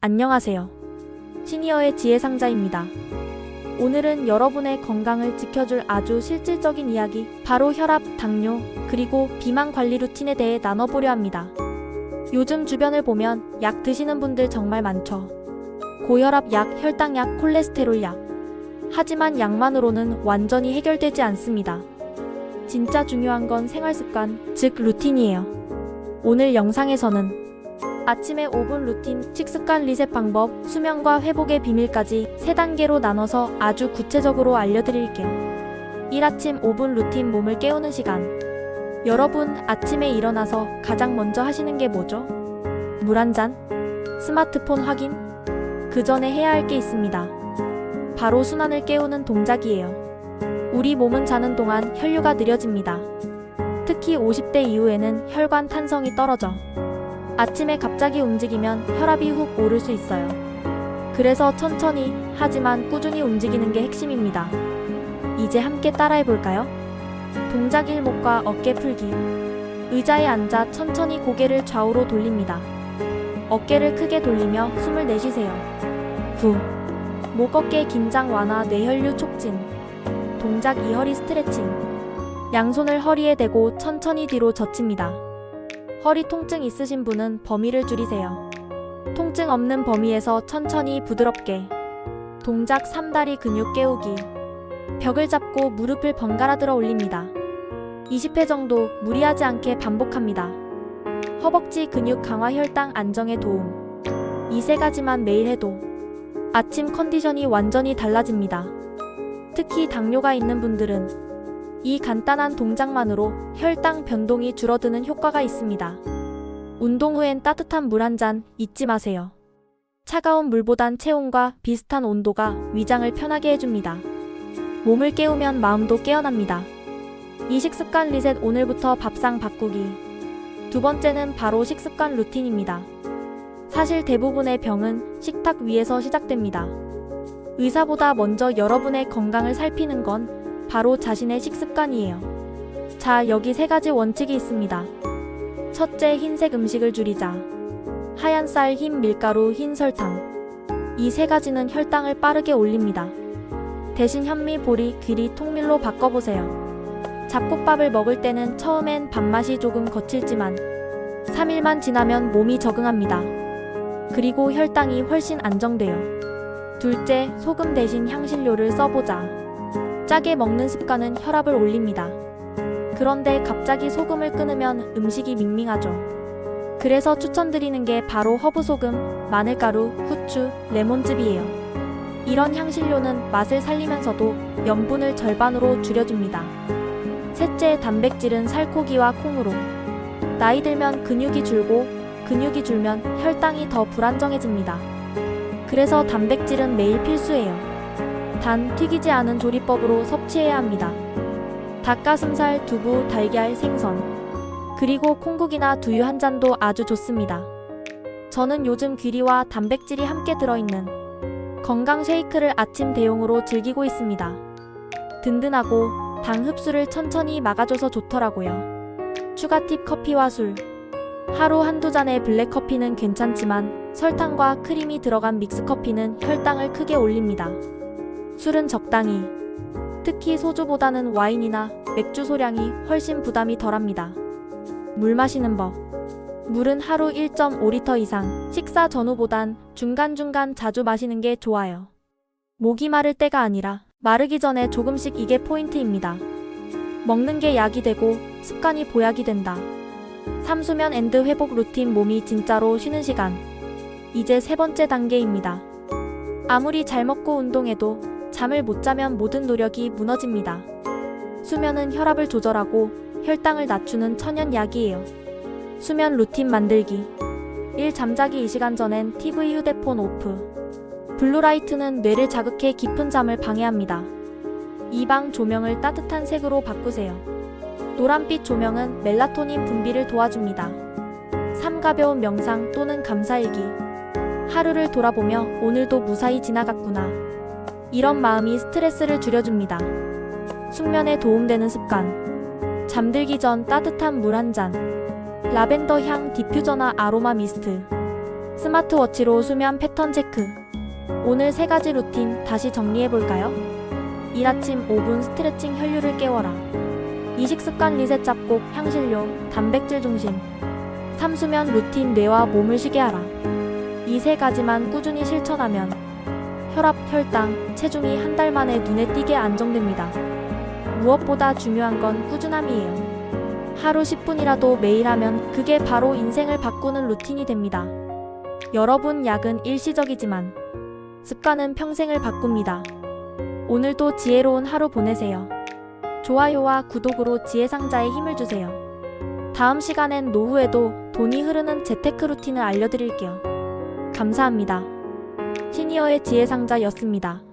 안녕하세요. 시니어의 지혜상자입니다. 오늘은 여러분의 건강을 지켜줄 아주 실질적인 이야기, 바로 혈압, 당뇨, 그리고 비만 관리 루틴에 대해 나눠보려 합니다. 요즘 주변을 보면 약 드시는 분들 정말 많죠. 고혈압 약, 혈당약, 콜레스테롤 약. 하지만 약만으로는 완전히 해결되지 않습니다. 진짜 중요한 건 생활습관, 즉 루틴이에요. 오늘 영상에서는 아침에 5분 루틴, 식습관 리셋 방법, 수면과 회복의 비밀까지 3단계로 나눠서 아주 구체적으로 알려드릴게요. 1. 아침 5분 루틴, 몸을 깨우는 시간. 여러분, 아침에 일어나서 가장 먼저 하시는 게 뭐죠? 물 한 잔? 스마트폰 확인? 그 전에 해야 할 게 있습니다. 바로 순환을 깨우는 동작이에요. 우리 몸은 자는 동안 혈류가 느려집니다. 특히 50대 이후에는 혈관 탄성이 떨어져 아침에 갑자기 움직이면 혈압이 훅 오를 수 있어요. 그래서 천천히, 하지만 꾸준히 움직이는 게 핵심입니다. 이제 함께 따라해볼까요? 동작 1. 목과 어깨 풀기. 의자에 앉아 천천히 고개를 좌우로 돌립니다. 어깨를 크게 돌리며 숨을 내쉬세요. 후. 목 어깨 긴장 완화, 뇌혈류 촉진. 동작 2. 허리 스트레칭. 양손을 허리에 대고 천천히 뒤로 젖힙니다. 허리 통증 있으신 분은 범위를 줄이세요. 통증 없는 범위에서 천천히 부드럽게. 동작 3. 다리 근육 깨우기. 벽을 잡고 무릎을 번갈아 들어 올립니다. 20회 정도 무리하지 않게 반복합니다. 허벅지 근육 강화, 혈당 안정에 도움. 이 3가지만 매일 해도 아침 컨디션이 완전히 달라집니다. 특히 당뇨가 있는 분들은 이 간단한 동작만으로 혈당 변동이 줄어드는 효과가 있습니다. 운동 후엔 따뜻한 물 한 잔 잊지 마세요. 차가운 물보단 체온과 비슷한 온도가 위장을 편하게 해줍니다. 몸을 깨우면 마음도 깨어납니다. 이 식습관 리셋, 오늘부터 밥상 바꾸기. 2번째는 바로 식습관 루틴입니다. 사실 대부분의 병은 식탁 위에서 시작됩니다. 의사보다 먼저 여러분의 건강을 살피는 건 바로 자신의 식습관이에요. 자, 여기 3가지 원칙이 있습니다. 첫째, 흰색 음식을 줄이자. 하얀 쌀, 흰 밀가루, 흰 설탕. 이 3가지는 혈당을 빠르게 올립니다. 대신 현미, 보리, 귀리, 통밀로 바꿔보세요. 잡곡밥을 먹을 때는 처음엔 밥맛이 조금 거칠지만 3일만 지나면 몸이 적응합니다. 그리고 혈당이 훨씬 안정돼요. 둘째, 소금 대신 향신료를 써보자. 짜게 먹는 습관은 혈압을 올립니다. 그런데 갑자기 소금을 끊으면 음식이 밍밍하죠. 그래서 추천드리는 게 바로 허브소금, 마늘가루, 후추, 레몬즙이에요. 이런 향신료는 맛을 살리면서도 염분을 절반으로 줄여줍니다. 셋째, 단백질은 살코기와 콩으로. 나이 들면 근육이 줄고 근육이 줄면 혈당이 더 불안정해집니다. 그래서 단백질은 매일 필수예요. 단, 튀기지 않은 조리법으로 섭취해야 합니다. 닭가슴살, 두부, 달걀, 생선. 그리고 콩국이나 두유 한 잔도 아주 좋습니다. 저는 요즘 귀리와 단백질이 함께 들어있는 건강 쉐이크를 아침 대용으로 즐기고 있습니다. 든든하고 당 흡수를 천천히 막아줘서 좋더라고요. 추가 팁, 커피와 술. 하루 한두 잔의 블랙커피는 괜찮지만 설탕과 크림이 들어간 믹스커피는 혈당을 크게 올립니다. 술은 적당히. 특히 소주보다는 와인이나 맥주 소량이 훨씬 부담이 덜합니다. 물 마시는 법. 물은 하루 1.5리터 이상, 식사 전후보단 중간중간 자주 마시는 게 좋아요. 목이 마를 때가 아니라 마르기 전에 조금씩, 이게 포인트입니다. 먹는 게 약이 되고 습관이 보약이 된다. 3. 수면 앤드 회복 루틴, 몸이 진짜로 쉬는 시간. 이제 3번째 단계입니다. 아무리 잘 먹고 운동해도 잠을 못 자면 모든 노력이 무너집니다. 수면은 혈압을 조절하고 혈당을 낮추는 천연약이에요. 수면 루틴 만들기. 1. 잠자기 2시간 전엔 TV, 휴대폰 오프. 블루라이트는 뇌를 자극해 깊은 잠을 방해합니다. 2. 방 조명을 따뜻한 색으로 바꾸세요. 노란빛 조명은 멜라토닌 분비를 도와줍니다. 3. 가벼운 명상 또는 감사일기. 하루를 돌아보며 오늘도 무사히 지나갔구나. 이런 마음이 스트레스를 줄여줍니다. 숙면에 도움되는 습관. 잠들기 전 따뜻한 물 한 잔. 라벤더 향 디퓨저나 아로마 미스트. 스마트워치로 수면 패턴 체크. 오늘 3가지 루틴 다시 정리해볼까요? 이일 아침 5분 스트레칭 혈류를 깨워라. 이식습관 리셋 잡곡 향신료 단백질 중심. 3 수면 루틴 뇌와 몸을 쉬게 하라. 이 3가지만 꾸준히 실천하면 혈압, 혈당, 체중이 한 달 만에 눈에 띄게 안정됩니다. 무엇보다 중요한 건 꾸준함이에요. 하루 10분이라도 매일 하면 그게 바로 인생을 바꾸는 루틴이 됩니다. 여러분, 약은 일시적이지만 습관은 평생을 바꿉니다. 오늘도 지혜로운 하루 보내세요. 좋아요와 구독으로 지혜상자에 힘을 주세요. 다음 시간엔 노후에도 돈이 흐르는 재테크 루틴을 알려드릴게요. 감사합니다. 시니어의 지혜상자였습니다.